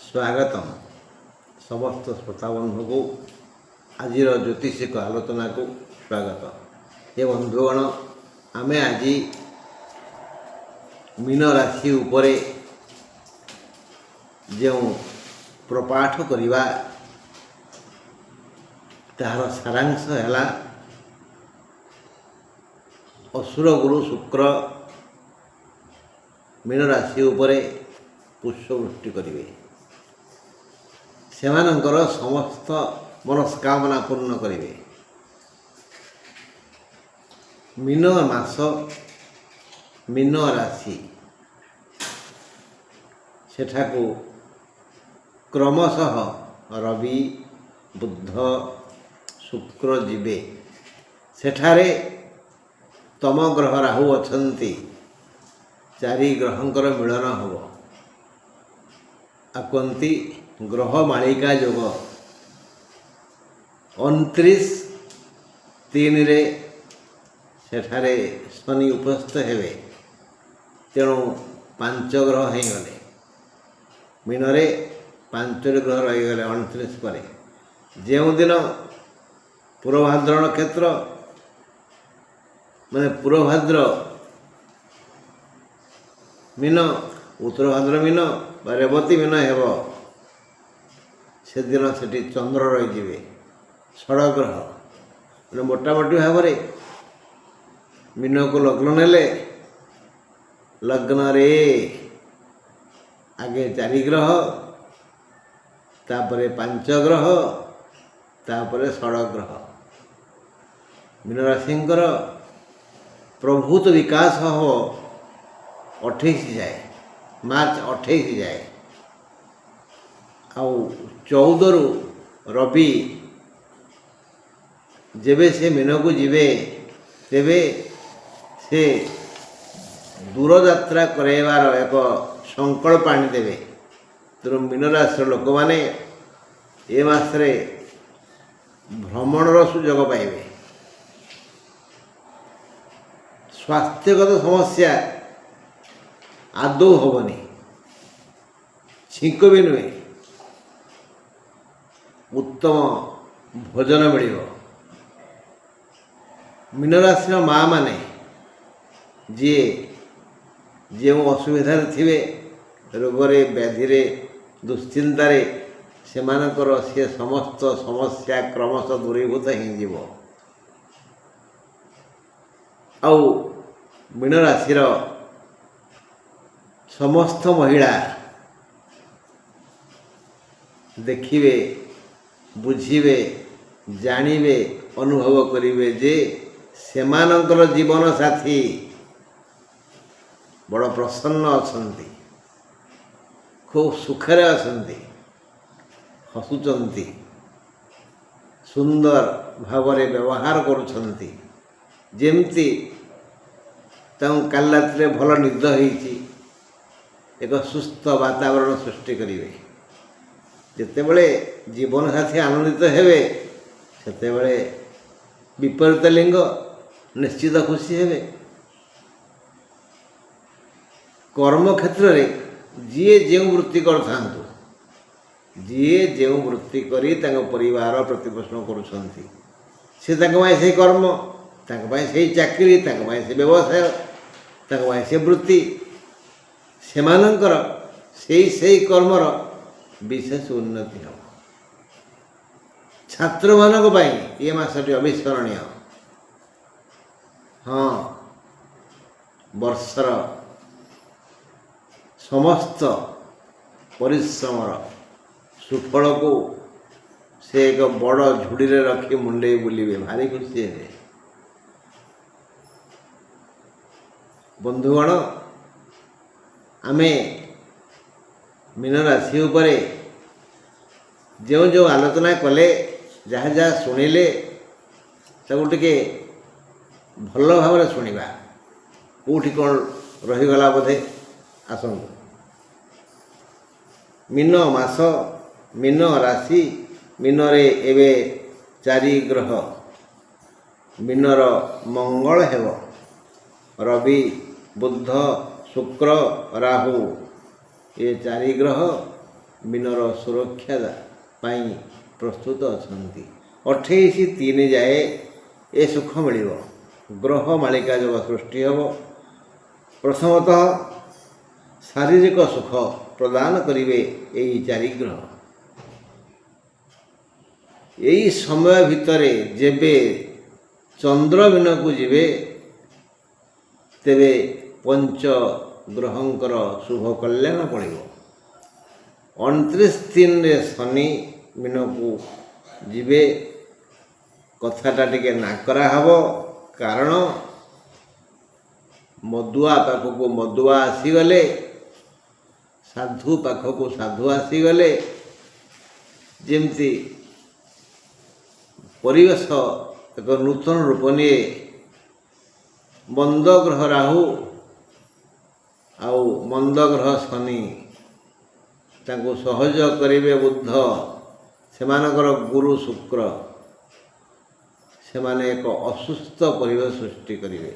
स्वागतम समस्त श्रोता बंधु को आज ज्योतिषिक आलोचना को स्वागत। ये बंधुगण आमे आज मीन राशि उपरे जो प्रपाठ करिबा तार सारांश है असुर गुरु शुक्र मीन राशि उपरे पुष्पवृष्टि करिवे, सेमानंकर समस्त मनस्कामना पूर्ण करिवे। मीन मास मीन राशि सेठाकु क्रमशः रवि बुध शुक्र जीवे। सेठारे तम ग्रह राहु अछंती, चारि ग्रहंकर मिलन हब। आकंती ग्रह मालिका योग 29/3 रे सेठारे शनि उपस्थित हेबे। तेणु 5 ग्रह हो गले मीन रे 5 ग्रह रही गले 29 पर। जो दिन पूर्वभाद्र नक्षत्र माने पूर्वभाद्र मीन उत्तर भाद्र मीन रेवती मीन हेब, से दिन से चंद्र रही षड़ग्रह मैंने मोटामोटी भाव मीन को लग्न नेले लग्न रे आगे 4 ग्रह तापरे 5 ग्रह तापरे षड़ग्रह। मीन राशिंकर प्रभुत विकास हो 28 जाए, मार्च 28 जाए। आउ 14 रु रवि जेबे से मीन को जीवे तेबे से दूर यात्रा कराइबार एक संकल्प आनी देवे। तेणु मीन राशि लोक मैंने ए मासरे भ्रमणर सुजोग पाइबे। स्वास्थ्यगत समस्या आदौ हेनी, छींक भी नुहे। उत्तम भोजन मिल। मीन राशि माँ माने जी जो असुविधा थे रोगरे व्याधि दुश्चिंतार से समस्त समस्या क्रमशः दूरीभूत हो। आउ मीन राशि समस्त महिला देखिए बुझिबे जानिबे अनुभव करिवे जे सेमानंकर जीवन साथी बड़ प्रसन्न अछंती, खूब सुखरे अछंती, हसुचंती, सुंदर भावरे व्यवहार करुछंती। जेमती काल रात्रे भल निद होईची, एक सुस्थ वातावरण सृष्टि करिवे। जेतेबेले जीवन साथी आनंदित हेबे सेतेबेले विपरीत लिंग निश्चित खुशी हेबे। कर्म क्षेत्र रे जी जो वृत्ति करथांतु, जी जो वृत्ति करी तांको परिवार प्रतिपोषण करुछंती, से तांको पाई से कर्म, तांको पाई से चाकरी, तांको पाई से व्यवसाय, तांको पाई से वृत्ति, सेमानंकर से कर्मर विशेष उन्नति हो। छात्र मानक पाई ये मासटी अविस्मरणीय। हाँ, वर्षर समस्त परिश्रमर सुफल को से एक बड़ झुड़ी रे रखी मुंडे बुलिबे, भारी खुशी है। बंधुगण आमे मीन राशि उपरे जो जो आलोचना कले जहाँ जहाँ शुणिले टे भल भाव शुणा कौटी कौन रहीगला बोधे आसतु। मीन मास मीन राशि मीन रे एवे 4 ग्रह मीनर मंगल हेब, रवि बुध शुक्र राहु ये 4 ग्रह ମୀନର ସୁରକ୍ଷା ପାଇଁ ପ୍ରସ୍ତୁତ ଅଛନ୍ତି। 28-3 ଯାଏ ଏ ସୁଖ ମିଳିବ। ଗ୍ରହ ମାଳିକା ଯୋଗ ସୃଷ୍ଟି ହେବ। ପ୍ରଥମତଃ ଶାରୀରିକ ସୁଖ ପ୍ରଦାନ କରିବେ ଏହି 4 ଗ୍ରହ। ଏହି ସମୟ ଭିତରେ ଯେବେ ଚନ୍ଦ୍ର ମୀନକୁ ଯିବେ ତେବେ ପଞ୍ଚ ଗ୍ରହଙ୍କର ଶୁଭ କଲ୍ୟାଣ ପଡ଼ିବ। 29-3ରେ ଶନି ମୀନକୁ ଯିବେ। କଥାଟା ଟିକେ ନାକରା ହେବ, କାରଣ ମଦୁଆ ପାଖକୁ ମଦୁଆ ଆସିଗଲେ, ସାଧୁ ପାଖକୁ ସାଧୁ ଆସିଗଲେ, ଯେମିତି ପରିବେଶ ଏକ ନୂତନ ରୂପ ନିଏ। ମନ୍ଦ ଗ୍ରହ ରାହୁ ଆଉ ମନ୍ଦ ଗ୍ରହ ଶନି ତାଙ୍କୁ ସହଯୋଗ କରିବେ ବୁଧ, ସେମାନଙ୍କର ଗୁରୁ ଶୁକ୍ର, ସେମାନେ ଏକ ଅସୁସ୍ଥ ପରିବେଶ ସୃଷ୍ଟି କରିବେ।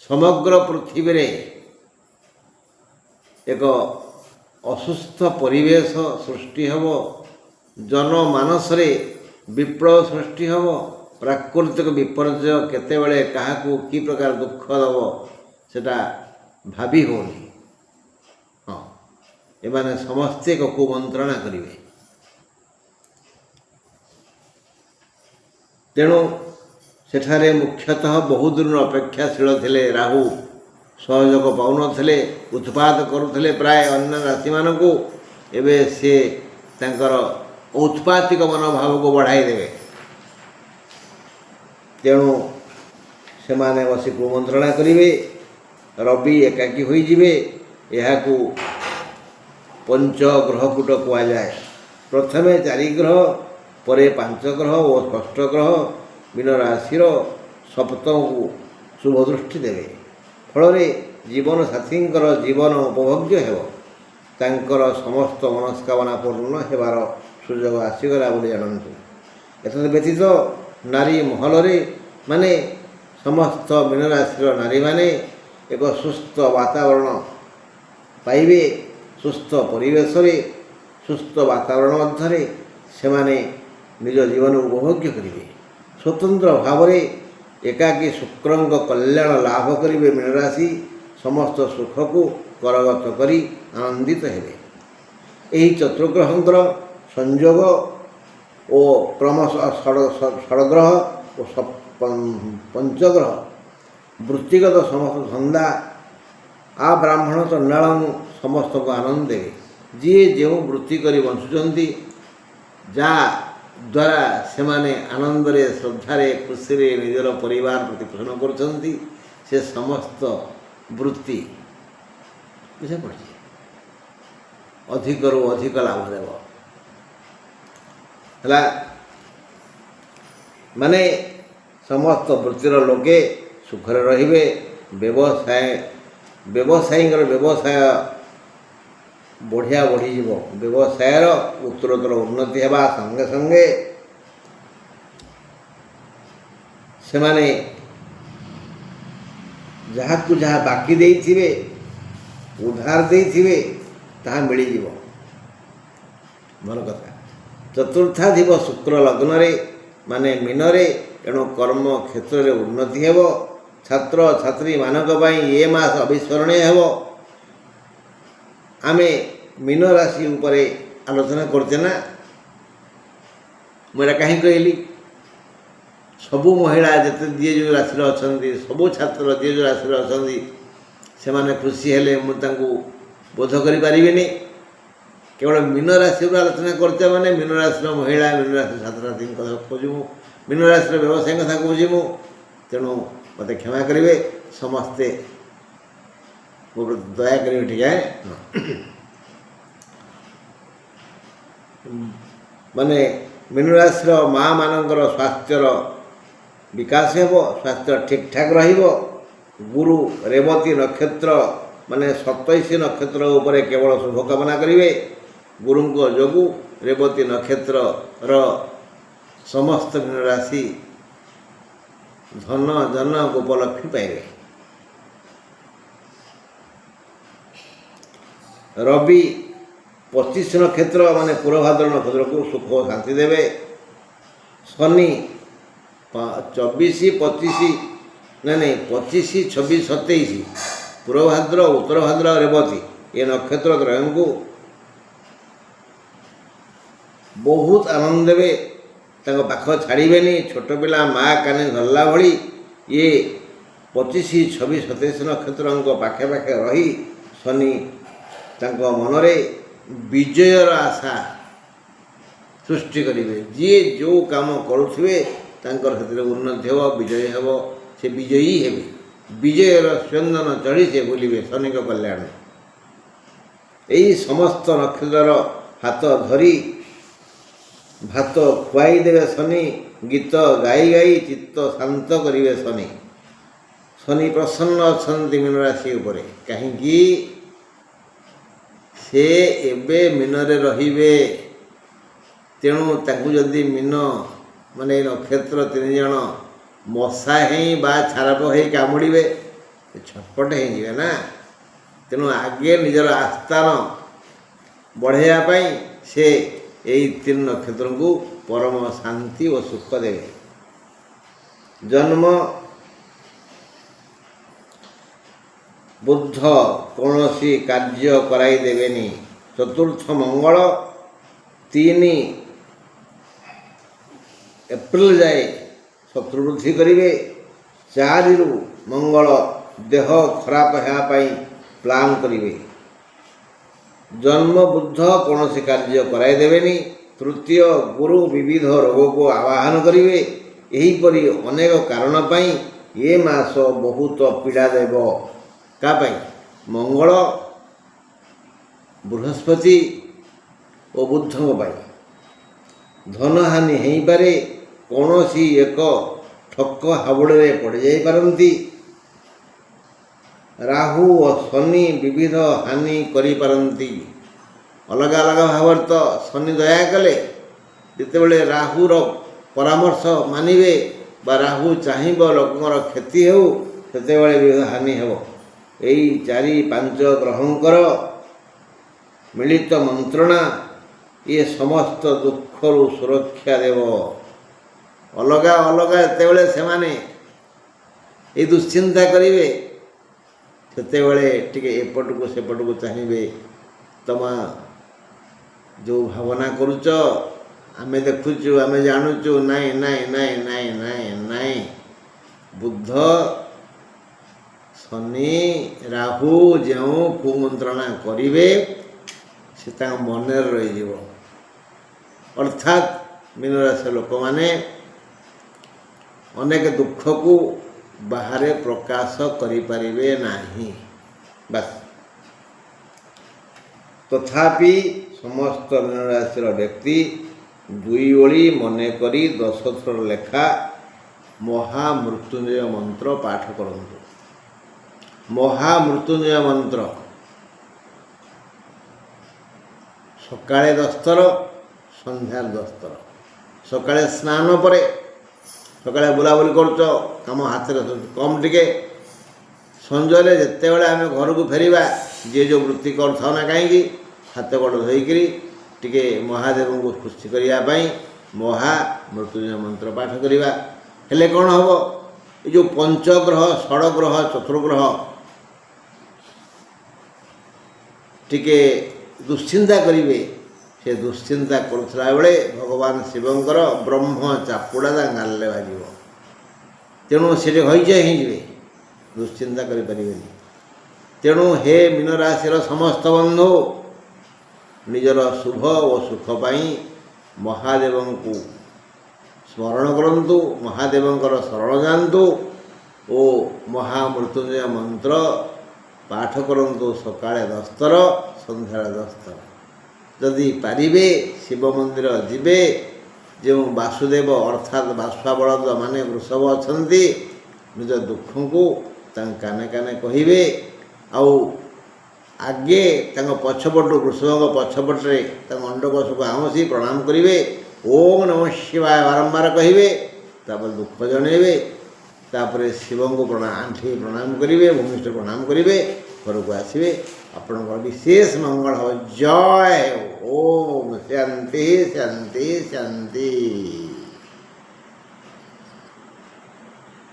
ସମଗ୍ର ପୃଥିବୀରେ ଏକ ଅସୁସ୍ଥ ପରିବେଶ ସୃଷ୍ଟି ହେବ। ଜନମାନସରେ ବିପ୍ଳବ ସୃଷ୍ଟି ହେବ। ପ୍ରାକୃତିକ ବିପର୍ଯ୍ୟୟ କେତେବେଳେ କାହାକୁ କି ପ୍ରକାର ଦୁଃଖ ଦେବ ସେଟା ଭାବି ହେଉନି। ହଁ, ଏମାନେ ସମସ୍ତେ ଏକ କୁମନ୍ତ୍ରଣା କରିବେ। ତେଣୁ ସେଠାରେ ମୁଖ୍ୟତଃ ବହୁଦିନରୁ ଅପେକ୍ଷାଶୀଳ ଥିଲେ ରାହୁ, ସହଯୋଗ ପାଉନଥିଲେ, ଉତ୍ପାତ କରୁଥିଲେ ପ୍ରାୟ ଅନ୍ୟ ରାଶିମାନଙ୍କୁ। ଏବେ ସେ ତାଙ୍କର ଔତ୍ପାତିକ ମନୋଭାବକୁ ବଢ଼ାଇ ଦେବେ। ତେଣୁ ସେମାନେ ବସି କୁମନ୍ତ୍ରଣା କରିବେ। ରବି ଏକାକୀ ହୋଇଯିବେ। ଏହାକୁ ପଞ୍ଚଗ୍ରହକୂଟ କୁହାଯାଏ। ପ୍ରଥମେ 4 ଗ୍ରହ, ପରେ 5 ଗ୍ରହ ଓ ଷଷ୍ଠ ଗ୍ରହ ମୀନ ରାଶିର ସପ୍ତମକୁ ଶୁଭ ଦୃଷ୍ଟି ଦେବେ। ଫଳରେ ଜୀବନସାଥୀଙ୍କର ଜୀବନ ଉପଭୋଗ୍ୟ ହେବ। ତାଙ୍କର ସମସ୍ତ ମନସ୍କାମନା ପୂର୍ଣ୍ଣ ହେବାର ସୁଯୋଗ ଆସିଗଲା ବୋଲି ଜାଣନ୍ତୁ। ଏତଦ୍ ବ୍ୟତୀତ ନାରୀ ମହଲରେ ମାନେ ସମସ୍ତ ମୀନ ରାଶିର ନାରୀମାନେ ଏକ ସୁସ୍ଥ ବାତାବରଣ ପାଇବେ। ସୁସ୍ଥ ପରିବେଶରେ, ସୁସ୍ଥ ବାତାବରଣ ମଧ୍ୟରେ ସେମାନେ ନିଜ ଜୀବନ ଉପଭୋଗ୍ୟ କରିବେ। ସ୍ୱତନ୍ତ୍ର ଭାବରେ ଏକାକୀ ଶୁକ୍ରଙ୍କ କଲ୍ୟାଣ ଲାଭ କରିବେ। ମୀନରାଶି ସମସ୍ତ ସୁଖକୁ କରଗତ କରି ଆନନ୍ଦିତ ହେବେ। ଏହି ଚତୁର୍ଗ୍ରହଙ୍କର ସଂଯୋଗ ଓ କ୍ରମଶଃ ଷଡ଼ଗ୍ରହ ଓ ପଞ୍ଚଗ୍ରହ ବୃତ୍ତିଗତ ସମସ୍ତ ଧନ୍ଦା ଆବ୍ରାହ୍ମଣ ଚଣ୍ଡାଳଙ୍କୁ ସମସ୍ତଙ୍କୁ ଆନନ୍ଦ ଦେବେ। ଯିଏ ଯେଉଁ ବୃତ୍ତି କରି ବଞ୍ଚୁଛନ୍ତି, ଯାହା ଦ୍ୱାରା ସେମାନେ ଆନନ୍ଦରେ, ଶ୍ରଦ୍ଧାରେ, ଖୁସିରେ ନିଜର ପରିବାର ପ୍ରତିପୋଷଣ କରୁଛନ୍ତି, ସେ ସମସ୍ତ ବୃତ୍ତି ବୁଝାପଡ଼ିଛି ଅଧିକରୁ ଅଧିକ ଲାଭ ଦେବ। ହେଲା, ମାନେ ସମସ୍ତ ବୃତ୍ତିର ଲୋକେ ସୁଖରେ ରହିବେ। ବ୍ୟବସାୟୀଙ୍କର ବ୍ୟବସାୟ ବଢ଼ିଯିବ। ବ୍ୟବସାୟର ଉତ୍ତରୋତ୍ତର ଉନ୍ନତି ହେବା ସଙ୍ଗେ ସଙ୍ଗେ ସେମାନେ ଯାହାକୁ ଯାହା ବାକି ଦେଇଥିବେ, ଉଧାର ଦେଇଥିବେ, ତାହା ମିଳିଯିବ। ଭଲ କଥା। ଚତୁର୍ଥାଧିପ ଶୁକ୍ର ଲଗ୍ନରେ ମାନେ ମୀନରେ, ଏଣୁ କର୍ମ କ୍ଷେତ୍ରରେ ଉନ୍ନତି ହେବ। ଛାତ୍ରଛାତ୍ରୀମାନଙ୍କ ପାଇଁ ଏ ମାସ ଅବିସ୍ମରଣୀୟ ହେବ। ଆମେ ମୀନ ରାଶି ଉପରେ ଆଲୋଚନା କରୁଛେ ନା, ମୁଁ ଏଇଟା କାହିଁକି କହିଲି? ସବୁ ମହିଳା ଯିଏ ଯେଉଁ ରାଶିରେ ଅଛନ୍ତି, ସବୁ ଛାତ୍ର ଯିଏ ଯେଉଁ ରାଶିରେ ଅଛନ୍ତି, ସେମାନେ ଖୁସି ହେଲେ ମୁଁ ତାଙ୍କୁ ବୋଧ କରିପାରିବିନି। କେବଳ ମୀନ ରାଶିରୁ ଆଲୋଚନା କରୁଛେ ମାନେ ମୀନ ରାଶିର ମହିଳା, ମୀନ ରାଶିର ଛାତ୍ରଛାତ୍ରୀଙ୍କ କଥା ଖୋଜିବୁ, ମୀନ ରାଶିର ବ୍ୟବସାୟୀଙ୍କ କଥା ବୁଝିବୁ। ତେଣୁ ମୋତେ କ୍ଷମା କରିବେ ସମସ୍ତେ, ଦୟା କରିବେ ଟିକେ। ମାନେ ମୀନ ରାଶିର ମା' ମାନଙ୍କର ସ୍ୱାସ୍ଥ୍ୟର ବିକାଶ ହେବ, ସ୍ୱାସ୍ଥ୍ୟ ଠିକ୍ଠାକ୍ ରହିବ। ଗୁରୁ ରେବତୀ ନକ୍ଷତ୍ର ମାନେ 27 ନକ୍ଷତ୍ର ଉପରେ କେବଳ ଶୁଭକାମନା କରିବେ। ଗୁରୁଙ୍କ ଯୋଗୁଁ ରେବତୀ ନକ୍ଷତ୍ରର ସମସ୍ତ ମୀନ ରାଶି ଧନ ଜନ ଉପଲବ୍ଧି ପାଇବେ। ରବି 25 ନକ୍ଷତ୍ର ମାନେ ପୂର୍ବଭାଦ୍ର ନକ୍ଷତ୍ରକୁ ସୁଖ ଓ ଶାନ୍ତି ଦେବେ। ଶନି 24, 25 ନାଇଁ 25, 26, 27 ପୂର୍ବଭାଦ୍ର, ଉତ୍ତରଭାଦ୍ର, ରେବତୀ ଏ ନକ୍ଷତ୍ର ତ୍ରୟଙ୍କୁ ବହୁତ ଆନନ୍ଦ ଦେବେ। ତାଙ୍କ ପାଖ ଛାଡ଼ିବେନି। ଛୋଟ ପିଲା ମା' କାନି ଧରିଲା ଭଳି ଇଏ 25, 26, 27 ନକ୍ଷତ୍ରଙ୍କ ପାଖେ ପାଖେ ରହି ଶନି ତାଙ୍କ ମନରେ ବିଜୟର ଆଶା ସୃଷ୍ଟି କରିବେ। ଯିଏ ଯେଉଁ କାମ କରୁଥିବେ ତାଙ୍କର ସେଥିରେ ଉନ୍ନତି ହେବ, ବିଜୟ ହେବ, ସେ ବିଜୟୀ ହେବେ। ବିଜୟର ସ୍ୟନ୍ଦନ ଚଢ଼ି ସେ ବୁଲିବେ ଶନିଙ୍କ କଲ୍ୟାଣ। ଏହି ସମସ୍ତ ନକ୍ଷତ୍ରର ହାତ ଧରି ଭାତ ଖୁଆଇ ଦେବେ ଶନି। ଗୀତ ଗାଇ ଗାଇ ଚିତ୍ତ ଶାନ୍ତ କରିବେ ଶନି। ଶନି ପ୍ରସନ୍ନ ଅଛନ୍ତି ମୀନ ରାଶି ଉପରେ। କାହିଁକି? ସେ ଏବେ ମୀନରେ ରହିବେ। ତେଣୁ ତାଙ୍କୁ ଯଦି ମୀନ ମାନେ ଏ ନକ୍ଷତ୍ର 3 ଜଣ ମଶା ହେଇ ବା ଛାରପ ହେଇ କାମୁଡ଼ିବେ ଛଟପଟ ହେଇଯିବେ ନା। ତେଣୁ ଆଗେ ନିଜର ଆସ୍ଥାନ ବଢ଼ାଇବା ପାଇଁ ସେ ଏହି 3 ନକ୍ଷତ୍ରଙ୍କୁ ପରମ ଶାନ୍ତି ଓ ସୁଖ ଦେବେ। ଜନ୍ମ ବୁଦ୍ଧ କୌଣସି କାର୍ଯ୍ୟ କରାଇ ଦେବେନି। ଚତୁର୍ଥ ମଙ୍ଗଳ 3 ଏପ୍ରିଲ ଯାଏ ଶତ୍ରୁ ବୃଦ୍ଧି କରିବେ। 4ରୁ ମଙ୍ଗଳ ଦେହ ଖରାପ ହେବା ପାଇଁ ପ୍ଲାନ୍ କରିବେ। ଜନ୍ମ ବୁଦ୍ଧ କୌଣସି କାର୍ଯ୍ୟ କରାଇ ଦେବେନି। ତୃତୀୟ ଗୁରୁ ବିବିଧ ରୋଗକୁ ଆବାହନ କରିବେ। ଏହିପରି ଅନେକ କାରଣ ପାଇଁ ଏ ମାସ ବହୁତ ପୀଡ଼ା ଦେବ। କା ପାଇଁ? ମଙ୍ଗଳ, ବୃହସ୍ପତି ଓ ବୁଦ୍ଧଙ୍କ ପାଇଁ। ଧନହାନି ହେଇପାରେ। କୌଣସି ଏକ ଠକ ହାବୁଡ଼ରେ ପଡ଼ିଯାଇପାରନ୍ତି। ରାହୁ ଓ ଶନି ବିବିଧ ହାନି କରିପାରନ୍ତି। ଅଲଗା ଅଲଗା ଭାବରେ ତ ଶନି ଦୟା କଲେ। ଯେତେବେଳେ ରାହୁର ପରାମର୍ଶ ମାନିବେ ବା ରାହୁ ଚାହିଁବ ଲୋକଙ୍କର କ୍ଷତି ହେଉ ସେତେବେଳେ ବିବିଧ ହାନି ହେବ। ଏହି 4-5 ଗ୍ରହଙ୍କର ମିଳିତ ମନ୍ତ୍ରଣା ଇଏ ସମସ୍ତ ଦୁଃଖରୁ ସୁରକ୍ଷା ଦେବ। ଅଲଗା ଅଲଗା ଯେତେବେଳେ ସେମାନେ ଏ ଦୁଶ୍ଚିନ୍ତା କରିବେ ସେତେବେଳେ ଟିକେ ଏପଟକୁ ସେପଟକୁ ଚାହିଁବେ। ତମେ ଯେଉଁ ଭାବନା କରୁଛ ଆମେ ଦେଖୁଛୁ, ଆମେ ଜାଣୁଛୁ, ନାଇଁ ନାଇଁ ନାଇଁ ନାଇଁ ନାଇଁ ନାଇଁ ବୁଦ୍ଧ, ଶନି, ରାହୁ ଯେଉଁ କୁମନ୍ତ୍ରଣା କରିବେ ସେ ତାଙ୍କ ମନରେ ରହିଯିବ। ଅର୍ଥାତ୍ ମୀନରାଶିର ଲୋକମାନେ ଅନେକ ଦୁଃଖକୁ ବାହାରେ ପ୍ରକାଶ କରିପାରିବେ ନାହିଁ। ବାସ୍। ତଥାପି ସମସ୍ତ ମୀନରାଶିର ବ୍ୟକ୍ତି 2 ଓଳି ମନେ କରି 10 ଥର ଲେଖା ମହାମୃତ୍ୟୁଞ୍ଜୟ ମନ୍ତ୍ର ପାଠ କରନ୍ତୁ। ମହାମୃତ୍ୟୁଞ୍ଜୟ ମନ୍ତ୍ର ସକାଳେ 10 ଥର, ସନ୍ଧ୍ୟାରେ 10 ଥର। ସକାଳେ ସ୍ନାନ ପରେ, ସକାଳେ ବୁଲାବୁଲି କରୁଛ, କାମ ହାତରେ କମ୍ ଟିକେ। ସଞ୍ଜରେ ଯେତେବେଳେ ଆମେ ଘରକୁ ଫେରିବା, ଯିଏ ଯେଉଁ ବୃତ୍ତି କରୁଥାଉ ନା କାହିଁକି, ହାତ ଗୋଡ଼ ଧୋଇକିରି ଟିକେ ମହାଦେବଙ୍କୁ ଖୁସି କରିବା ପାଇଁ ମହାମୃତ୍ୟୁଞ୍ଜୟ ମନ୍ତ୍ର ପାଠ କରିବା। ହେଲେ କ'ଣ ହେବ? ଏ ଯେଉଁ ପଞ୍ଚଗ୍ରହ, ଷଡ଼ଗ୍ରହ, ଚତୁର୍ଗ୍ରହ ଟିକେ ଦୁଶ୍ଚିନ୍ତା କରିବେ। ସେ ଦୁଶ୍ଚିନ୍ତା କରୁଥିଲା ବେଳେ ଭଗବାନ ଶିବଙ୍କର ବ୍ରହ୍ମ ଚାପୁଡ଼ା ତା ଗାଲରେ ବାଜିବ। ତେଣୁ ସେଠି ହଇଚଇ ହେଇଯିବେ, ଦୁଶ୍ଚିନ୍ତା କରିପାରିବେନି। ତେଣୁ ହେ ମୀନରାଶିର ସମସ୍ତ ବନ୍ଧୁ, ନିଜର ଶୁଭ ଓ ସୁଖ ପାଇଁ ମହାଦେବଙ୍କୁ ସ୍ମରଣ କରନ୍ତୁ, ମହାଦେବଙ୍କର ଶରଣ ଯାଆନ୍ତୁ ଓ ମହାମୃତ୍ୟୁଞ୍ଜୟ ମନ୍ତ୍ର ପାଠ କରନ୍ତୁ। ସକାଳେ 10 ଥର, ସନ୍ଧ୍ୟାରେ 10 ଥର। ଯଦି ପାରିବେ ଶିବ ମନ୍ଦିର ଯିବେ। ଯେଉଁ ବାସୁଦେବ ଅର୍ଥାତ୍ ବାସୁଆ ବଳଦ ମାନେ ବୃଷଭ ଅଛନ୍ତି, ନିଜ ଦୁଃଖକୁ ତାଙ୍କ କାନେ କାନେ କହିବେ। ଆଉ ଆଗେ ତାଙ୍କ ପଛପଟୁ, ବୃଷଭଙ୍କ ପଛପଟରେ ତାଙ୍କ ଅଣ୍ଡକୋଷକୁ ଆଉଁସି ପ୍ରଣାମ କରିବେ। ଓମ୍ ନମଃ ଶିବାୟ ବାରମ୍ବାର କହିବେ। ତାପରେ ଦୁଃଖ ଜଣାଇବେ। ତାପରେ ଶିବଙ୍କୁ ଆଣ୍ଠି ପ୍ରଣାମ କରିବେ, ଭୂମିଷ୍ଠ ପ୍ରଣାମ କରିବେ, ଘରକୁ ଆସିବେ। ଆପଣଙ୍କର ବିଶେଷ ମଙ୍ଗଳ ହେବ। ଜୟ ହେଉ। ओम शांति शांति शांति।